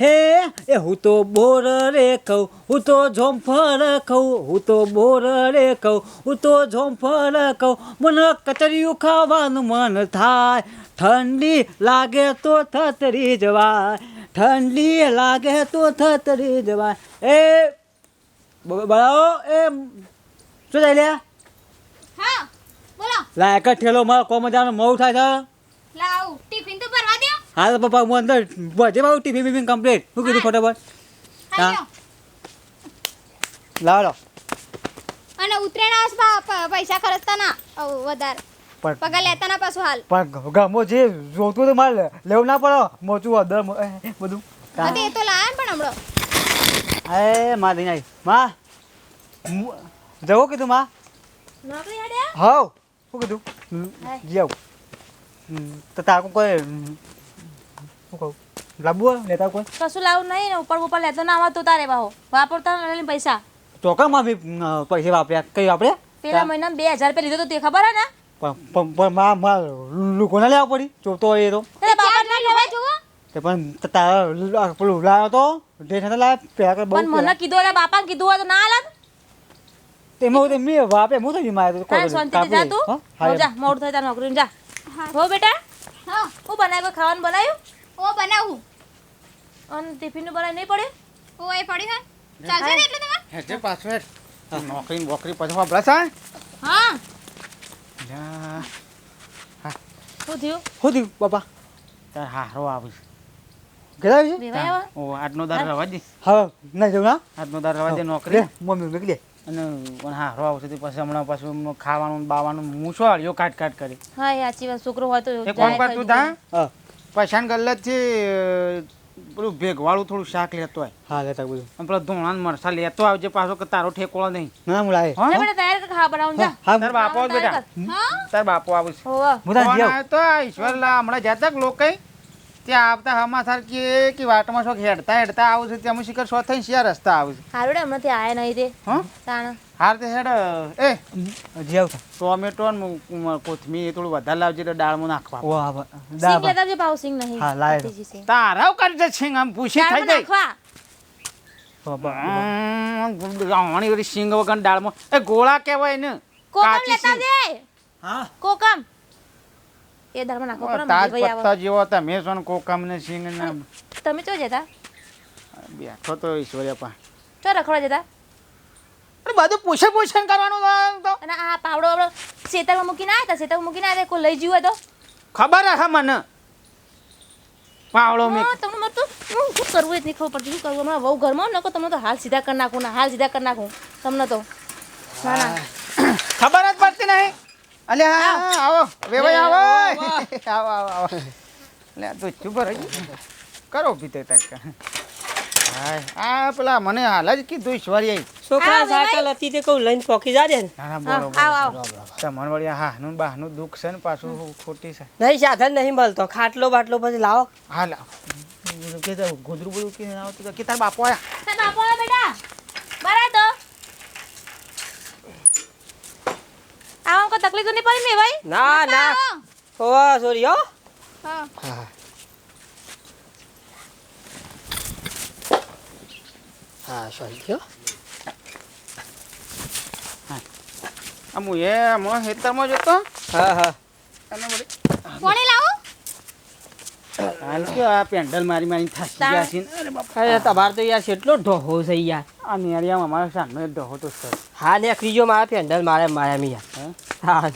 હે એ હું તો બોર રે કહું, હું તો જોમફળ કહું, હું તો બોર રે કહું, હું તો જોમફળ કહું, મને કચરિયું ખાવાનું મન થાય, ઠંડી લાગે તો થતરી જવાય, ઠંડી લાગે તો થતરી જવાય. એ બળાવો એ શું થાય લ્યા? હા બોલો. લાયક ઠેલો મારો કો મજાનો મોડું થાય છે. લાવ ટિફિન તો ભરવા દો. હાલ પપ્પા હું અંદર બધે બાબુ ટિફિન બિફિન કમ્પ્લીટ. શું કીધું ફટાફટ? ખાઈ લો. લાવો. અને ઉતરેણ પૈસા ખર્ચતા ના વધારે પગાર લેતા ના પાછું હાલ. પણ ગમો જે જોતું તો મારે લેવું ના પડે મોચું અદર બધું. હા તે તો લાયા પણ હમણાં. એ માં દઈ આવી માં જવું કીધું માં. નોકરી હેડે? હાવ શું કીધું જાવ તો તારું કોઈ શું કહું લાવવું હોય લેતા કોઈ કશું લાવું નહીં ને ઉપર ઉપર લેતો ના આવતો તારે બાહો વાપરતા લઈને પૈસા ચોકામાં બી પૈસા વાપર્યા કઈ વાપર્યા પેલા મહિના 2000 રૂપિયા લીધો તો તે ખબર હે ને પણ માં લોકોને લેવા પડી ચોતો હોય એ તો અરે બાપા ના લેવાય જુઓ તે પણ તારા પેલું લાવ્યો તો ડેટ હતા લાવ્યા પેલા બહુ પણ મને કીધું એટલે બાપા કીધું હોય તો ના આલાત તેમાં મેં વાપે હું થઈ મારે તો હા શાંતિથી જા તું હો જા મોડ થાય તાર નોકરીને જા હો બેટા હા હું બનાવ્યું ખાવાનું બનાવ્યું ઓ બનાવું. અને ટિફિન નું બનાવી નહીં પડ્યું ઓ એ પડી હા ચાલશે ને એટલે તમે. હેજે પાછળ નોકરી બોકરી પછી વાપરા છે હા શું થયું શું થયું બાપા તાર હારો આવીશ ઘરે આવી છે વેવાય આવા ઓ આજનો દાર રવા દે હા નહીં જવું ના આજનો દાર રવા દે નોકરી મમ્મી મેં દે અને હારો આવશે તે પછી હમણાં પાછું ખાવાનું બાવાનું હું શું હળિયો કાટ કાટ કરી હા એ સાચી વાત છોકરો હોય તો એ કોણ કરતું તા હા પૈસાને ગલ્લતથી પેલું ભેગવાળું થોડું શાક લેતો હોય હા લેતા બધું અને પેલા ધોણા મરસા લેતો આવજે પાછો કે તારો ઠેકોળો નહીં ના હું લાવે હા બેટા તૈયાર કર ખાવા બનાવું જા હા તાર બાપો જ બેટા હા તાર બાપો આવશે હોવા હું તાર ફોન જાઉં આવ્યો તો ઈશ્વરલા હમણાં જતા લોકો ત્યાં આવતા હમાસાર કે વાટમાં શોખ હેડતા હેડતા આવું છે ત્યાં શિખર શો થઈને શિયા રસ્તા આવું છે હારું ડે હમણાંથી આયા નહીં તે હા તાણ હાર તે હેડ એ જાવ ટોમેટો ને કોથમીર એ થોડું વધારે લાવજે તો દાળમાં નાખવા ઓ હા સિંગ લેતા આવજે ભાવ સિંગ નહીં હા, લાય. ભતીજી સિંગ. તારાવ કરજે છે આમ પૂછી થઈ દાળમાં ગઈ નાખવા ઘણી બધી સિંગ વગર દાળમાં એ ગોળા કહેવાય ને કોકમ કાચી લેતા સિંગ. આવજે હા કોકમ એ દાળમાં નાખો કરો તાજ ભાઈ આવો પત્તા જેવો હતા મેં સોન કોકમ ને સિંગ ને તમે ચો જતા બેઠો તો ઈશ્વર્યા પા ચો રખડવા જતા અરે બધું પૂછે કરવાનું તો અને આ પાવડો વાવડો ખેતરમાં મૂકીને આવ્યા હતા ખેતરમાં મૂકીને આવ્યા કોઈ લઈ જીવો તો ખબર હે મને પાવડો મેં હા, તમને મત તો શું કરવું એ જ નહીં ખબર પડતી શું કરવું હમણાં બહુ ઘરમાં નકો તમને તો હાલ સીધા કરી નાખું ના હાલ સીધા કરી નાખું તમને તો ના ના ખબર જ પડતી નહીં અલે હા આવો વેવાઈ આવો આવો આવો આવો લે તો ચૂપ રહી કરો ભીતે તાકા હાય આ પેલા મને હાલ જ કીધું ઈશ્વરી છોકરા સાયકલ હતી તે કહું લઈને પોકી જાજે ને ના ના આવો, આવો. બરોબર તમાર વળી હા નું બહાનું દુઃખ છે ને પાછું ખોટી છે નહીં સાધન નહીં મળતો ખાટલો બાટલો પછી લાવો હા લાવ કે ગોદરું બોલું કે આવતું કે તાર બાપો આયા તાર બાપો આવ્યો બેટા બરાબર તો આવો કોઈ તકલીફ તો નહીં પડી ને ભાઈ ના ના ઓ સોરી હો હા હા હા સોરી થયો આમ એ મો હેતરમાં જતો હા હા અને વળી કોણે લાવું હાલ કે આ પેન્ડલ મારી મારી થાસી ગયા છે ને. અરે બાપા અરે તમારે તો યાર કેટલો ઢોહો છે યાર આ નેરિયામાં અમારા સામે ડહો તો સર હા ને ત્રીજો મારા પેન્ડલ મારે માર્યા મી યાર હા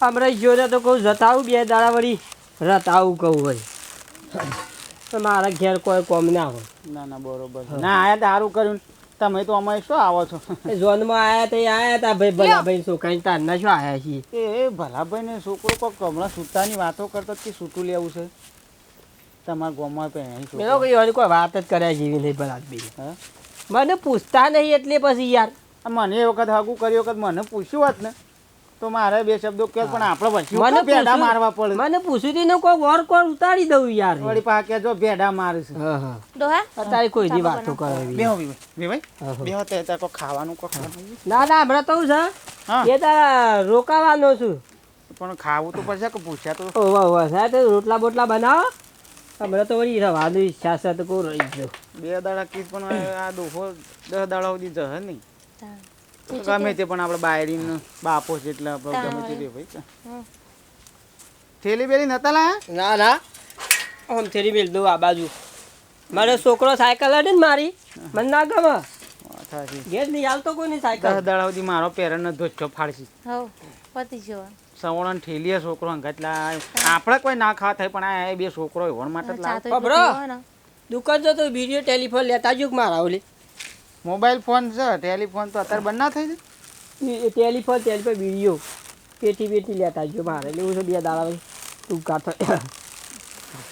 હમણાં જોડે તો કહું જતાવું બે દાડા વળી રતાવું કહું વળી મારા ઘેર કોઈ કોમ ના હોય ના ના બરોબર ના આયા તારું કર્યું તમે તો અમારે શું આવો છો એ ઝોનમાં આયા તો આયા તા ભાઈ ભલા ભાઈ છોકરા તારના શું આયા છીએ એ ભલાભાઈ ને છોકરો કોક હમણાં સૂતાની વાતો કરતો કે સૂતું લેવું છે તમારા ગામમાં પહેરી મેં કઈ વાળી કોઈ વાત જ કર્યા જેવી નહીં ભલા બી હા મને પૂછતા નહીં એટલે પછી યાર મને એ વખત હાગું કર્યો વખત મને પૂછ્યું હોત ને તો મારે બે શબ્દો કહે પણ આપણે પછી મને ભેડા મારવા પડે મને પૂછ્યું તું કોઈ વર કોર ઉતારી દઉં યાર વળી પાછા કે જો ભેડા મારે છે હા હા ડોહા અત્યારે કોઈની વાતો કરાવી બેહો ભાઈ હા. બેહો તે તાર કોઈ ખાવાનું કોઈ ના ના હમણાં તો છે હા એ તારા રોકાવાનો છું પણ ખાવું તો પડશે કે પૂછ્યા તો ઓવા ઓવા સાહેબ રોટલા બોટલા બનાવો હમણાં તો વળી રવાની ઈચ્છા છે તો કોઈ રહી ગયો 2 દાડા કીસ પણ આ દુખો 10 દાડા સુધી જશે નહીં તાણ. ગમે તે પણ આપણે બાયરીનો બાપો છે એટલે આપણે ગમે તે દે ભાઈ હમ. થેલી બેલી નતા લાયા ના ના આમ થેરી મેલ દઉં આ બાજુ મારો છોકરો સાયકલ હડે ને મારી મને ના ગમે થાશી ઘેર નહીં હાલતો કોઈ નહીં 10 સાયકલ દાડા સુધી મારો પેરનો ધોચો ફાડશી હવ પતી ગયો સવણન ઠેલીએ છોકરો અંગાત લા આપણે કોઈ ના ખાવા થાય પણ આ બે છોકરો એવણ માટે જ ચા લાવ તો એટલું બરો. પીવો ને. દુકાન જતો વિડીયો ટેલિફોન લેતા જ મારા ઓલી મોબાઈલ ફોન છે ટેલિફોન તો અત્યારે બંધ ના થઈ જાય ટેલિફોન વિડીયો પેટી લેતા જો મારે લેવું છે 2 દાડા પછી તું કાઢો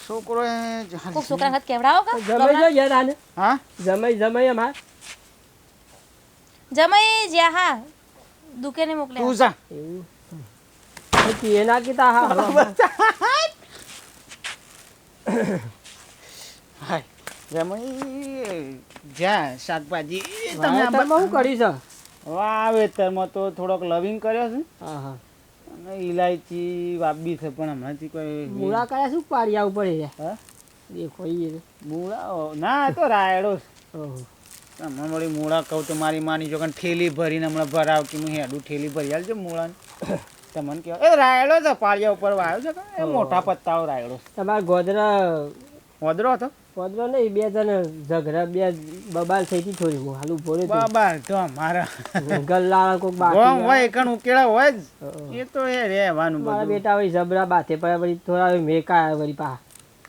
છોકરો એ કોક છોકરા હાથ કેવડાવો કા જમાઈ જો યાર આને હા જમાઈ અમાર જમાઈ જ્યાં હા દુકાને મોકલ્યા તું જા એવું પછી એના કીધા હા હાય જમઈ જ્યાં શાકભાજી વાવેતરમાં શું કરી છે વાવેતરમાં તો થોડોક લવિંગ કર્યો છે હા હા અને ઇલાયચી વાપી છે પણ હમણાંથી કોઈ મૂળા કર્યા શું પાડ્યા ઉપર છે હા દેખો એ મૂળા ના એ તો રાયડો છે ઓહો હમણાં વળી મૂળા કહું તો મારી માની જો કારણ ઠેલી ભરીને હમણાં ભરાવ કે હું હેડું ઠેલી ભરી આલજો મૂળાને તમને કહેવાય એ રાયડો છે પાળિયા ઉપર વાયો છે કાં? એ મોટા પત્તાઓ રાયડો છે. તમારા ગોધરા ઓદરો હતો ગોધરા નહીં 2 જણ ઝઘડા 2 બબાલ થઈ હતી થોડી હું હાલું ભોરે બાબા તો અમારા ગલ્લા કોક ગોમ બાકી હોય એકણ ઉકેળા હોય જ હં. એ તો એ રહેવાનું મારા બધું બેટા વળી જબરા બાથે પડ્યા વળી થોડા મેકા વળી પા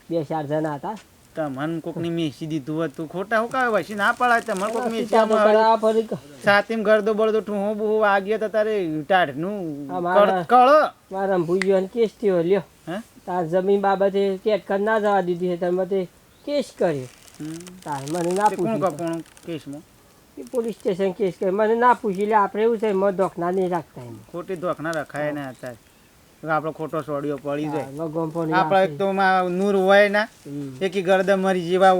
2-4 જણા હતા તમને કોકની મેસી દીધું હતું ખોટા હું કાવે વસી ના પડાય તમને કોક મેસી સીતાફળ કરાવવા ફરી સાતીમ ગરદો બળદો ઠું બહુ વાગ્યો તો તારે ટાઢનું અમારા- કળ મારા ભૂજ્યો કેસ થયો લ્યો હે તાર જમીન બાબતે ટેટ કર ના જવા દીધી છે તમે તે કેસ કર્યો તાર મને ના તે કોણ પૂછ્યું કપણ કેસમાં પોલીસ સ્ટેશન કેસ કર્યો મને ના પૂછી લે આપણે એવું છે મત દોખના નહીં રાખતા એમ ખોટી ધોખના રખાય ને અત્યારે આપણો ખોટો સોડિયો પડી જાય ગોમપોની આપણે એક તો નૂર હોય ના એકી ગરદા મરી જીવા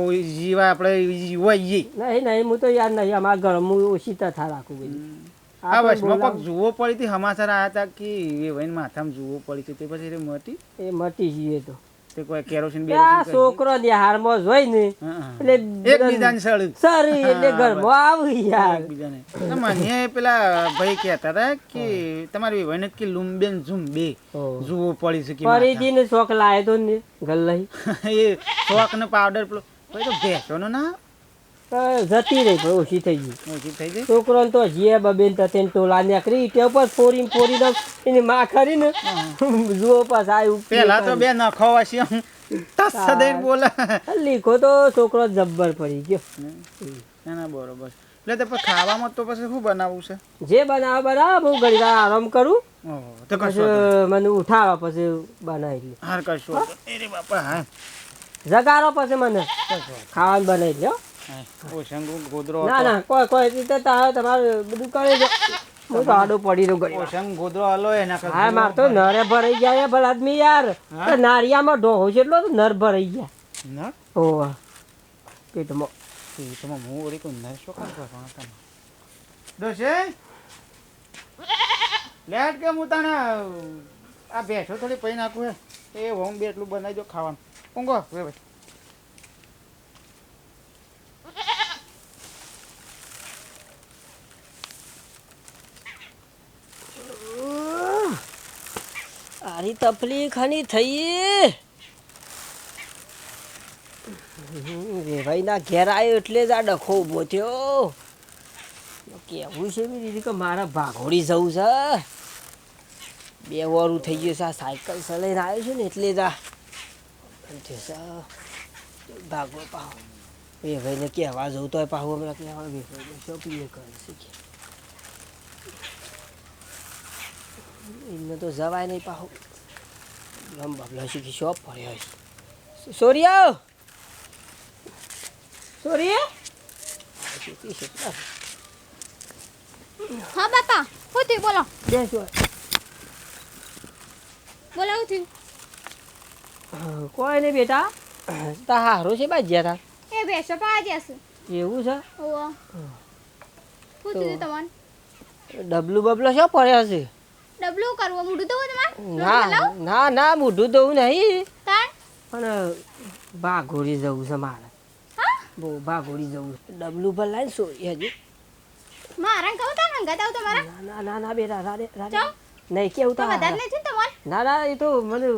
આપણે હોઈએ નહીં નહીં હું તો યાર નહીં અમારા ઘરમાં હું ઓછી તથા રાખું બધું આ વર્ષમાં કોઈક જુઓ પડી હતી સમાચાર આવ્યા હતા કે એ વહીને માથામાં જુઓ પડી હતી તે પછી એ મટી એ મટી જઈએ તો તે કોઈ કેરોસીન આ છોકરો ને હારમાં જોઈ ને એટલે એકબીજાને સળ્યું સરી એટલે ઘરમાં આવી યાર એકબીજાને તો મને પેલા ભાઈ કહેતા હતા કે તમારી વહીને કે લુંબેન ઝુંબે જુઓ પડી છે કે ફરીથી ને શોખ લાયો તો ને ગલ્લાઈ એ શોખ ને પાવડર પેલો ભાઈ તો ભેંસોનો ના જતી રહી પણ ઓછી થઈ ગઈ ઓછી થઈ જાય છોકરો તો જીએ બબેન તતે ટોલા નીકળી તે ઉપર ફોરી એની માં ખરી ને જુઓ પાસ આવ્યું પેલા તો બે નખો વાસી તસ દઈને બોલે લીખો તો છોકરો જબ્બર પડી ગયો ના ના બરોબર એટલે તો પછી ખાવામાં તો પછી શું બનાવવું છે જે બનાવે હું ઘડી વાર આરામ કરું ઓહો તો કશું પછી મને ઉઠાડો પછી બનાવી લે હાર કશું અરે બાપા હા જગાડો પછી મને ખાવાનું બનાવી લ્યો ઓશંગ ગોદરો ના ના કોઈ રીતે તમારે બધું કરી દો હું તો આડો પડી રહ્યો ઘડી વાર. ઓશંગ ગોદરો હલો એના હા માર તો નરે ભરાઈ ગયા ભલા આદમી યાર તો નારિયામાં ઢોહો છે એટલો તો નર ભરાઈ ગયા ના ઓહ પેટમાં એ તો હું ઓરી કોઈ નર શું કરવાનો તમે દોશે લેટ કે હું તને આ બેઠો થોડી પૈ નાખું હે એ હોમ બે એટલું બનાવી દો ખાવાનું ઊંઘો વે ભાઈ આરી તકલીફ ખાની થઈ રેવાઈના ઘેર આવ્યો એટલે જ આ ડખો ઊભો થયો કેવું છે બી દીદી કે મારા ભાગોડી જવું છે 2 વરું થઈ ગયું છે આ સાયકલ ચલાવીને આવ્યો છું ને એટલે જ આ ભાગો પાહો વેભાઈને કહેવા જવું તો પાહું હમણાં કહેવા વેભાઈને શોપિંગ કરે છે કે એમને તો જવાય નહીં પાહું લંબા શીખી શોપ પડ્યો છે સોરિયા હા બાપા શું થયું બોલો બેસો બોલો શું થયું કોઈ નહીં બેટા તા હારો છે બા જ્યાં એ ભેંસો પાવા જશે એવું છે ઓવા શું થયું તમારે ડબલું બબલો શું પડ્યો છે ડબલું કરવું મોઢું તો તમારે ના ના ના મોઢું ધોવું નહીં તાણ પણ ભાગોળી જવું છે મારે. હા બહુ ભાગોળી જવું છે. ડબલું પર લાઈને સોરી હજુ. મારા કહું તા હંગાત આવું તમારા ના ના ના ના બેટા રાડે રાડે ચમ? નહીં કેવું તો તા વધારે લે છે ને તમારે ના ના એ તો મને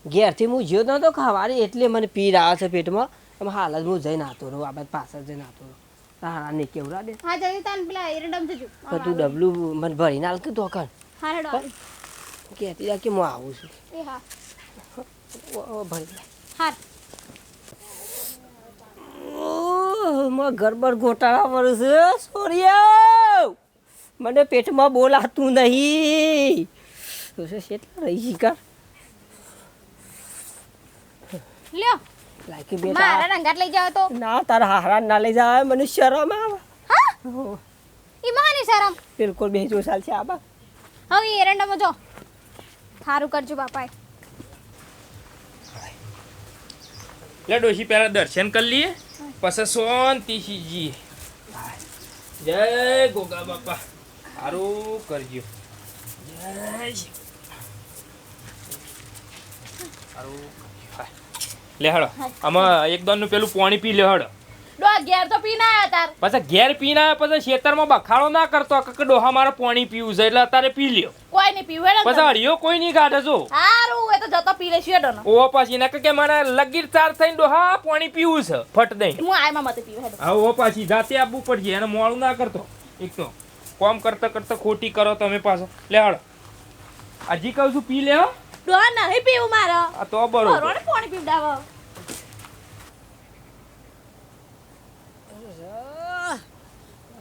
ઘેરથી હું જ્યો નતો ખાવાની એટલે મને પીર આવે છે પેટમાં. એમ હાલ જ હું જઈને આવતો રહું. આ બાદ પાછળ જઈને આવતો રહું. હા નહીં કેવું રાડે. હા જલ્દી તાન પેલા એરંડમ જજો તો તું ડબલું મને ભરીને હાલ કે તો કર હા રેડો કહેતી જા કે હું આવું છું. એ હા ભરી લે. હા માં ગરબડ ગોટાળા પર છે સોરિયા. મને પેટમાં બોલાતું નહીં. તો કેટલા રહી શિકાર લ્યો લાયકી બેટા. મારા રંગાત લઈ જાવ તો ના તારા હારા ના લઈ જાય મને શરમ આવે. હા હો, ઈ મહાની શરમ બિલકુલ બેજો સાલ છે આબા. હવે એરંડમ જો સારું કરજો બાપાએ લે ડોશી પહેલા દર્શન કરી લઈએ પછી શાંતિથી જઈએ. જય ગોગા બાપા સારું કરજો. જય શિવ. સારું કરજો. હા. લે હળો આમાં એક દોનનું પેલું પાણી પી લે હળો. ડો ઘેર તો પીને આયા તાર પછી ઘેર પીને આવ્યા પછી ખેતરમાં બખાડો ના કરતો કે ડોહા મારે પાણી પીવું છે એટલે અત્યારે પી લ્યો. કોઈ નહીં પીવે ને પછી હળિયો કોઈ નહીં કાઢે જો. સારું એ તો જતો પી લે શેડો નો ઓ પાછી ના કે મારે લગીર ચાર થઈને ડોહા પાણી પીવું છે ફટ દઈ. હું આયમાં મતે પીવે હેડો હા ઓ પાછી જાતે આપવું પડશે એને મોડું ના કરતો. એક તો કોમ કરતા કરતા ખોટી કરો તમે પાછો. લે હાલો હજી કહું છું પી લે હો. ડો નહીં પીવું મારે આ તો બરોબર. ભરોને પાણી પીવડાવો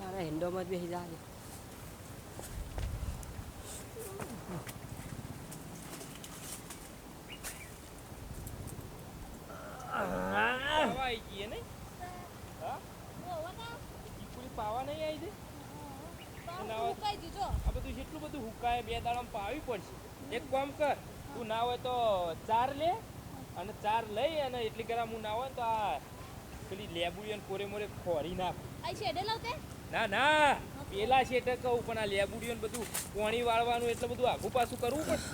અરે હિન્દોમાં જ બેસી જાય. પાવા આઈ ગઈ ને? હા? ઈ પૂરી પાવા નહીં આઈ છે? આ બધું જેટલું બધું હુકાય બે દાડામાં પાવી પડશે. એક કામ કર તું ના હોય તો ચાર લે અને ચાર લઈ અને એટલી ગરમ હું ના હોય તો આ પેલી લેબુડી કોરે મોરે ખોરી નાખ. આ શેડે લાવતે ના ના પેલા છે કહું પણ આ લેબુડીઓ બધું પાણી વાળવાનું એટલે બધું આઘું પાછું કરવું પડશે.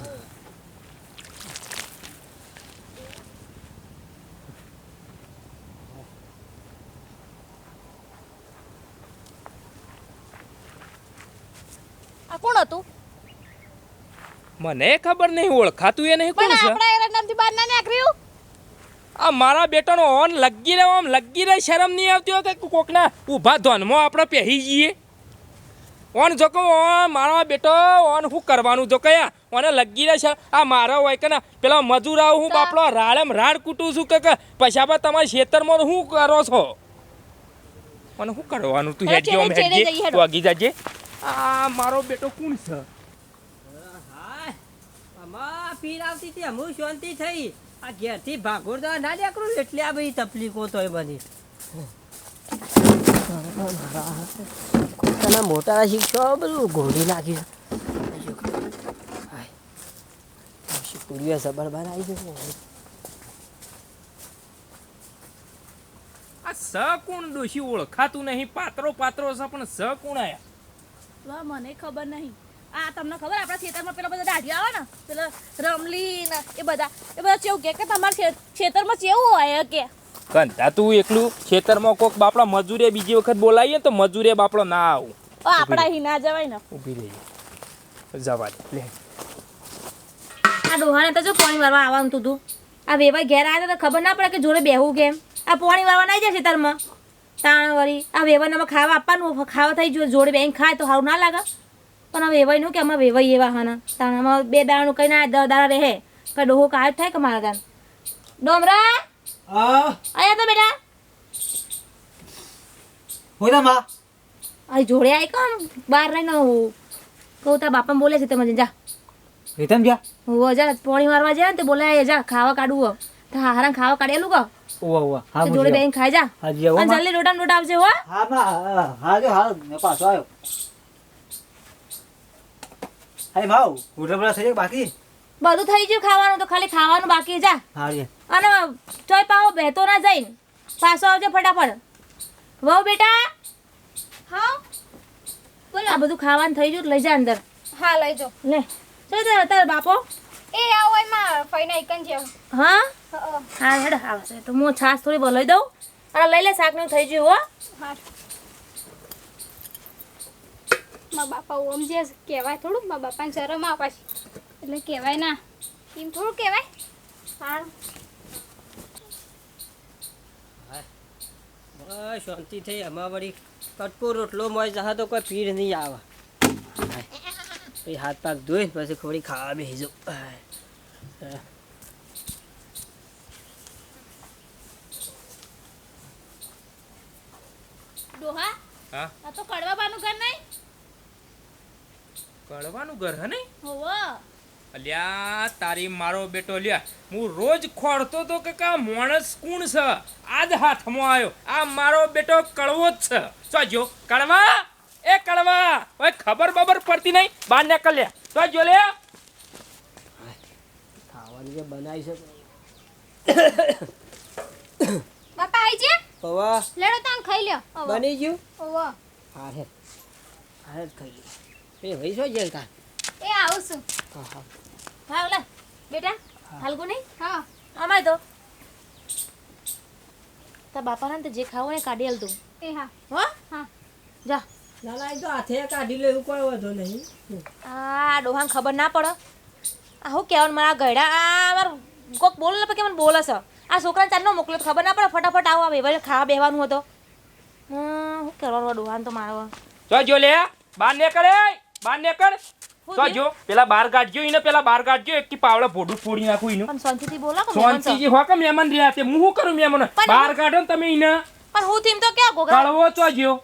આ કોણ હતું મને ખબર નહીં ઓળખાતું એ નહીં કોણ પણ છે. આપણા એરંડમથી બહાર ના નીકળ્યું આ મારા બેટાનો ઓન લગી રહ્યો આમ લગી રહે શરમ નહીં આવતી હોય કે કોકના ઊભા ધોનમાં આપણે પહેરી જઈએ. ઓન જો કહું મારો બેટો ઓન શું કરવાનું જો કયા ઓને લગી રહે છે. આ મારો હોય કે ના પેલા મજૂર આવું હું બાપડો રાડેમ રાડ કૂટું છું કે પૈસા તમારા ખેતરમાં શું કરો છો મને શું કરવાનું તું હેડ ગયો ચેડે જઈએ હેડ હેડો. તું આગી જાજે. આ મારો બેટો કોણ છે? હાય આમાં પીર આવતી હતી હું શાંતિ થઈ. આ ઘેરથી ભાગોળતા ના નીકળું એટલે આ બધી તકલીફો તોય બની. પોતાના મોટા શીખશો બધું ઘોડી નાખ્યું. શીખુડીઓ સબર બહાર આવી જશે. આ સ કોણ ડોશી ઓળખાતું નહીં. પાત્રો પાત્રો છે પણ સ કોણ આયા? વાહ મને ખબર નહીં આ તમને ખબર આપણા ખેતરમાં પેલા બધા દાઢિયા આવે ને પેલા રમલી ને એ બધા ચેવું કે તમારા ખેતરમાં ચેવું હોય કે કંતા તું એકલું ખેતરમાં કોક બાપડા મજૂરે બીજી વખત બોલાવીએ તો મજૂરે બાપડો ના આવું. આપણા હી ના જવાય ને ઊભી રહી જવા દે. લે આ ડોહાને તો જો પાણી વાળવા આવવાનું તું આ વેવાઈ ઘેર આવ્યા તો ખબર ના પડે કે જોડે બેહવું કેમ આ પાણી વાળવા નહીં જાય ખેતરમાં તાણ વળી આ વેવાઈનામાં ખાવા આપવાનું ખાવા થઈ જો જોડે બેહીને ખાય તો સારું ના લાગે પણ આ વેવાઈનું કે આમાં વેવાઈ એવા હા તાણ આમાં બે દાડાનું કઈ ના દાડા રહે કઈ ડોહો કાઢ થાય કે મારા તાન ડોમરા આયા તો બેટા હોતા માં આ જોડે આવી કોમ બહાર રહીને કહું તાર બાપા બોલે છે તમે જા રીતમ જા હું જા પાણી મારવા જાય ને તે બોલાય જા ખાવા કાઢવું તો હારા ખાવા કાઢેલું કો ઓવા ઓવા હા તો જોડે બેહીને ખાઈ જા હાજી આવો અને જલ્દી લોટા લોટા આવજે હો હા માં હા મેં પાછો આવ્યો. હાય માવ ઉઠબડા થઈ બાકી બધું થઈ ગયું ખાવાનું તો ખાલી ખાવાનું બાકી જા હા રે અને ચોય પાવો બેતો ના જઈને પાછો આવજે ફટાફટ વહુ બેટા હા બોલો આ બધું ખાવાનું થઈ ગયું તો લઈ જા અંદર હા લઈ જો લે ચાલ તાર બાપો એ આવો એમાં ફઈના એકન છે હા હા હા હેડ આવશે તો હું છાશ થોડી બોલાવી દઉં અને લઈ લે શાકનું થઈ ગયું હો મારા બાપા ઓમ જે કહેવાય થોડું મારા બાપાને શરમ આવે પાછી એટલે કહેવાય ના એમ થોડું કહેવાય હા બસ શાંતિ થઈ આમાં વળી કટકો રોટલો મોય જહા તો કોઈ ભીડ નહીં આવે પછી હાથ પાક ધોઈ પછી થોડી ખાવા બેસી જાઉં ડોહા હા આ તો કડવા બાનું ઘર નહીં કળવાનું ઘર હે નહીં હોવો અલ્યા તારી મારો બેટો લ્યા હું રોજ ખોડતો તો કે કા માણસ કોણ છે આજ હાથમાં આવ્યો આ મારો બેટો કડવો જ છે જો કડવા એ કડવા ઓય ખબર બબર પડતી નહીં બહાર નીકળ લે જો લે ખાવાની જે બનાવી છે બાપા આઈ છે પવા લેડો તાન ખાઈ લ્યો બની ગયું હોવો હારે હારે જ ખાઈ લે એ ભાઈ શું જેલ તા એ આવું છું હા હા હા ઓલા બેટા હાલગું નહીં હા અમાય તો તાર બાપાને તો જે ખાવું ને કાઢી આલતું એ હા હો હા જા ના ના એ તો હાથે કાઢી લે એવું કોઈ વાંધો નહીં આ ડોહાને ખબર ના પડે આ હું કહેવાનું મારા ગયડા આ મારું કોક બોલે ને કે મને બોલે છે આ છોકરાને ચારનો મોકલ્યો તો ખબર ના પડે ફટાફટ આવો આ વેવાય ખાવા બેહવાનું હતો શું કરવાનું ડોહાને તો મારવા જો લે બહાર નીકળે બહાર નીકળ જો પેલા બાર કાઢજો એને પેલા બાર કાઢજો એક પાવડા ભોડું ફોડી નાખું એનું પણ શાંતિથી બોલો કે મહેમાન છે. શાંતિજી હો કે મહેમાન રહ્યા તે હું શું કરું મહેમાન બાર કાઢો ને તમે એને પણ હું થીમ તો ક્યાં ગોગા કળવો ચોજ્યો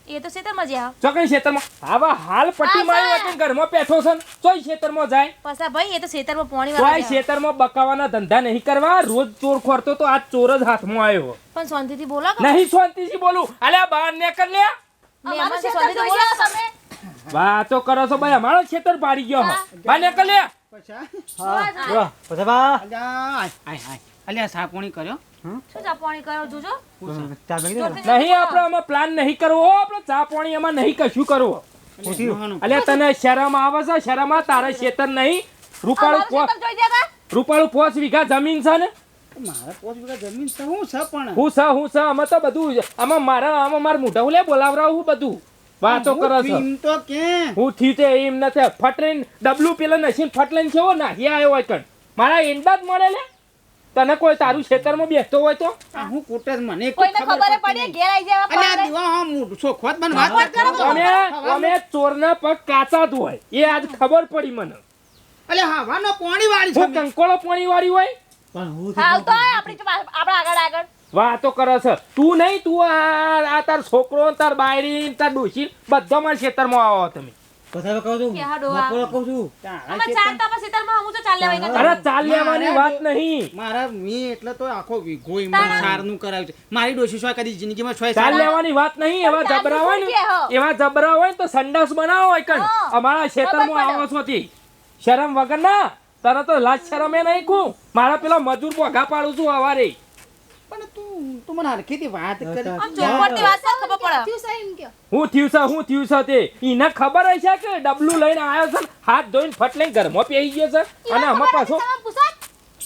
એ તો સેતરમાં જ્યાં ચોકઈ ખેતરમાં આવા હાલ પટ્ટી મારી વખત ઘરમાં બેઠો છે ને ચોય ખેતરમાં જાય પસા ભાઈ એ તો સેતરમાં પોણી ચોય વાળા ખેતરમાં બકાવાના ધંધા નહીં કરવા રોજ ચોર ખોરતો તો આજ ચોર જ હાથમાં આવ્યો પણ શાંતિથી બોલો કે નહીં શાંતિથી બોલું અલ્યા બહાર નીકળ લે મહેમાન છે શાંતિથી બોલો તમે વાતો કરો છો ભાઈ અમારો ખેતર પાડી ગયો બહાર નીકળ લે પછા હા પછી બા અલ્યા સાપોણી કર્યો શું ચા પાણી કરો જોજો ચા મેગી દે નહીં આપણે આમાં પ્લાન નહીં કરવો આપણે ચા પાણી એમાં નહીં કશું કરવો અલ્યા તને શરમ આવે છે શરમ આ તારે ખેતર નહીં રૂપાળું 5 વીઘા જમીન છે ને મારા 5 વીઘા જમીન છે હું છે પણ હું છે અમે તો બધું આમાં મારા મોઢા હું લે બોલાવરાવું બધું વાતો કરો છો એમ તો કે હું થયું તે એમ નથી ફટરીને ડબલું પેલા નસીન ફટલીને છે નાહી આવ્યો હોય કણ મારા ઈંડા જ મળે લે તને કોઈ તારું ખેતરમાં બેસતો હોય તો આ હું કોટ જ મને કોઈને ખબર પડી ઘેર આવી જાય અલ્યા દીવા હા હું સોખવત બન વાત કરો અમે ચોરના પગ કાચા જ હોય એ આજ ખબર પડી મને અલ્યા હવાનો પાણી વાળી હું છે કંકોળો પાણી વાળી હોય પણ હું હાલ તો આપણી આગળ વાતો કરે છે તું નહીં તું આ તાર છોકરો તાર બાયરી તાર ડોશી બધા મારા ખેતરમાં આવો તમે પછી કહું છું કે હા ડોહા. બપોરે કહું છું અમે ચાલતા પછી સેતરમાં હું તો ચાલ લેવાય અરે ચાલ લેવાની વાત નહીં મારા મી એટલે તો આખો વીઘો એમાં સારનું કરાવ્યું છે મારી ડોશી શું કદી જિંદગીમાં છોય ચાલ લેવાની વાત નહીં એવા જબરા હોય ને એવા જબરા હોય ને તો સંડાસ બનાવો હોય કણ અમારા ખેતરમાં આવો છો તે શરમ વગર ના તને તો લાજ શરમ એ નહીં કું મારા પેલા મજૂર બોઘા પાડું છું અવારે પણ તું મને હરખીથી વાત કરી આમ ચોખવટથી વાત તો ખબર પડે તું સહી એમ કયો હું થયું છે તે એને ખબર હશે કે ડબલું લઈને આવ્યો છે ને, હાથ ધોઈને ફટ લઈને ઘરમાં પેઈ ગયો છે અને આમાં પાછો તમે પૂછો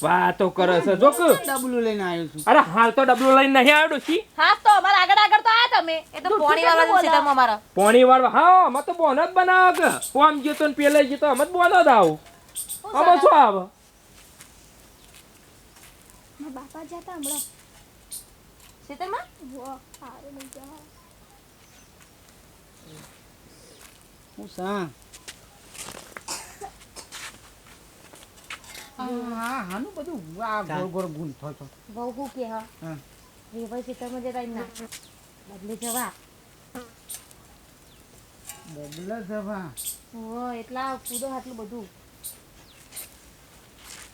વાતો કરે છે જો કે ડબલું લઈને આવ્યો છું અરે હાલ તો ડબલું લઈને નહીં આવ્યો ડોશી હા તો અમારા આગળ તો આયા તમે એ તો પોણી વાળા સેતરમાં મારા પોણી વાળવા હા અમે તો બોન જ બનાવ કે પોમ જતો ને પેલે જતો અમે જ બોન જ આવું અમે શું આવે મારા બાપા જતા હમણાં સેતરમાં વાહ સારું નહીં જા હું સા હા હાનું બધું આ ગોળ ગોળ ગુણ થતો બહુ હું કે હા હા રેવાય સેતરમાં જતા ના બદલે જવા બબલા સભા ઓ એટલા કૂદો આટલું બધું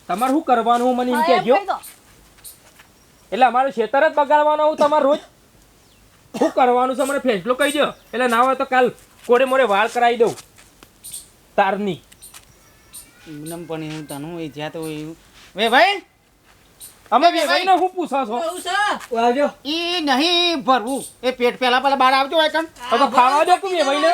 તમારે શું કરવાનું મને એમ કહેજો એટલે અમારું ખેતર જ બગાડવાનું આવું તમારે રોજ શું કરવાનું છે મને ફેસલો કહી દો એટલે ના હોય તો કાલ કોડે મોડે વાળ કરાવી દઉં તારની એમનેમ પણ એવું તનું એ જ્યાં તો એવું વે ભાઈ અમે વેવાઈને શું પૂછો છો આવજો ઈ નહીં ભરવું એ પેટ પહેલા બહાર આવજો હોય કણ તો ખાવા દે તું વેવાઈને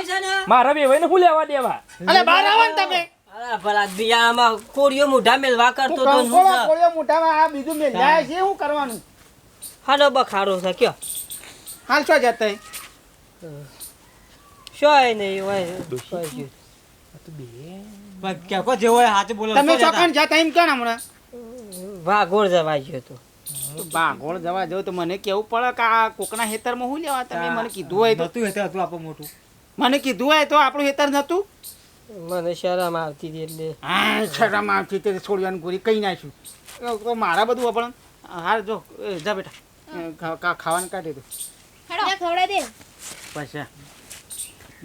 મારા વેવાઈને શું લેવા દેવા અલે બહાર આવો ને તમે અરે ભલા બિયારામાં કોળીઓ મોઢા મેલવા કરતો તો શું કંકોળો છે? કોળિયો મોઢામાં આ બીજું મેં લાયા છે શું કરવાનું હાલો બખાડો છે કયો હાલ છો જતા શું નહીં હોય કેકો જેવો હોય હાથે બોલો તમે ચોકન જતા એમ કેમ હમણાં વાઘોળ જવા ગયો તો બાગોળ જવા જાવ તો મને કેવું પડે કે આ કોકના હેતરમાં હું લેવા તમે મને કીધું હોય તો નતું હતું આપણું મોટું મને કીધું હોય તો આપણું હેતર નતું મને શરમ આવતી હતી એટલે હા શરમ આવતી તે છોડવાનું ગોરી કઈ નાખ્યું તો મારા બધું આપણ હાર જો જા બેટા ખાવાનું કાઢી દો હેડો ખવડાવી દે પાછા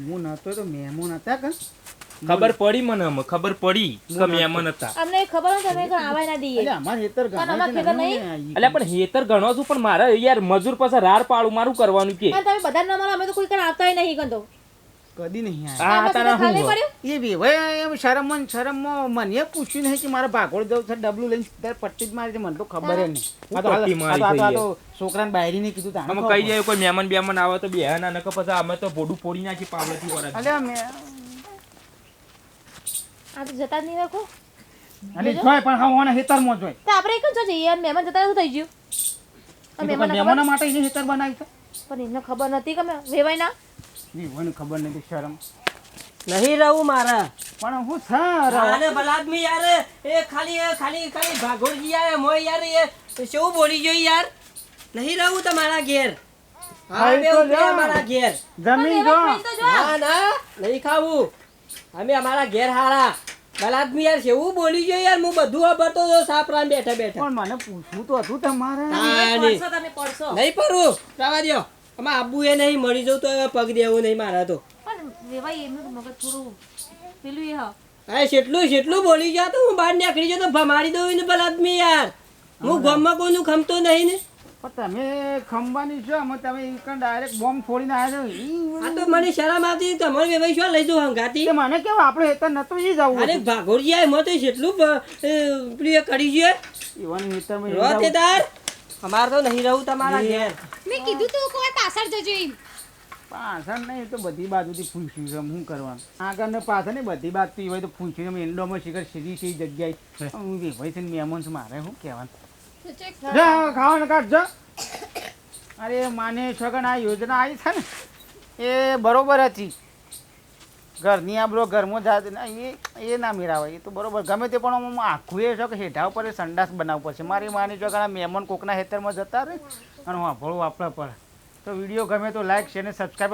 હું નતો તો મહેમાન હતા કે ખબર પડી મને અમે, ખબર પડી કે મહેમાન હતા. અમને ખબર હોય તમે કઈ આવાય ના દઈએ એટલે અમાર હેતર પણ અમાર ખેતર નહીં? એટલે પણ હેતર ગણો છું પણ મારે યાર મજૂર પાસે રાર પાડું મારું કરવાનું કે અને તમે બધા ના મળો અમે તો કોઈ કણ આવતા નહીં ગંધો કદી નહીં આયા આ તારા ખાલી હું પડ્યું એ વેવાય એમ શરમમાં મને પૂછ્યું નહીં કે મારે ભાગોળ જવું છે ડબલું લઈને સીધા પટ્ટી જ મારી છે મને તો ખબર જ નહીં પટ્ટી મારી આ તો છોકરાને બાયરી ને કીધું તાણે અમે ખબર કહી જાય કોઈ મહેમાન બેમાન આવે તો બે ના નકર પછી અમે તો ભોડું ફોડી નાખી પાવલેથી વરાળ. અલ્યા મેં આ તો જતા જ નહીં રાખો અલી જોય પણ હા ઓના હેતરમાં જોય તો આપણે એક જ જઈએ અને મહેમાન જતા શું થઈ ગયું આ મહેમાનને મહેમાનો માટે એને હેતર બનાવી છે પણ એમને ખબર નથી કે મેં વેવાય ના મને ખબર નથી શરમ નહીં રહું મારા પણ હું સર આને ભલા આદમી યાર એ ખાલી ભાગોળજી યાર મોય યાર એ શું બોલી જોઈ યાર નહીં રહું તમારા ઘેર હા ખાઈ બે તો ઉભે જા. અમારા ઘેર જમીન જો ના ના નહીં ખાવું અમે અમારા ઘેર હારા ભલા આદમી યાર કેવું બોલી જોઈ યાર હું બધું વાપરતો હતો સાપરામ બેઠા બેઠા પણ મને પૂછવું તો હતું તમારે પડશો તમે પડશો નહીં પરું રવા દ્યો આમાં આબુ એ નહીં મળી જવું તો હવે પગ દેવું નહીં મારા તો પણ વેવાય એમનું મગજ થોડું પેલું એ હા હા જેટલું બોલી ગયા તો હું બહાર નીકળી જાઉં તો ભમાડી દઉં ને ભલા આદમી યાર હું ગામમાં કોઈનું ખમતો નહીં ને પણ તમે ખંભાની છો અમે તમે ડાયરેક્ટ બોમ્બ ફોડીને આવ્યા આ તો મને શરમ આવતી તમારે વેવાઈ શું લઈ દઉં હંગાતી છો મને કેવું આપણે હેતર નતું એ જવું અરે ભાગોળજી આ એમાં તો જેટલું પેલું એ કરી છે ઈવન હેતરમાં રો તે તાર અમાર તો નહીં રહું તમારા ઘેર મેં કીધું તું કોઈ પાછળ જજો એમ પાછળ નહીં તો બધી બાજુથી ફૂંસ્યું છે શું કરવાનું આગળ ને પાછળ ને બધી બાજુ હોય તો ફૂંસ્યું છે એન્ડોમાં શિખર સીધી જગ્યાએ હું વેવાઈ છે મહેમાન છે મારે શું કહેવાનું તો ચેક જા ખાવાનું કાઢજો અરે માને છગન આ યોજના આવી છે ને એ બરોબર હતી ઘરની આબરો ઘરમાં જાત એ ના મેળાવે એ તો બરોબર ગમે તે પણ હું આખું એ છે કે હેઠા ઉપર એ સંડાસ બનાવવું પડશે મારી માની છગન આ મહેમાન કોકના ખેતરમાં જતા રહે અને વાપરવું વાપરા પડે તો વિડીયો ગમે તો લાઈક શેર અને સબસ્ક્રાઈબ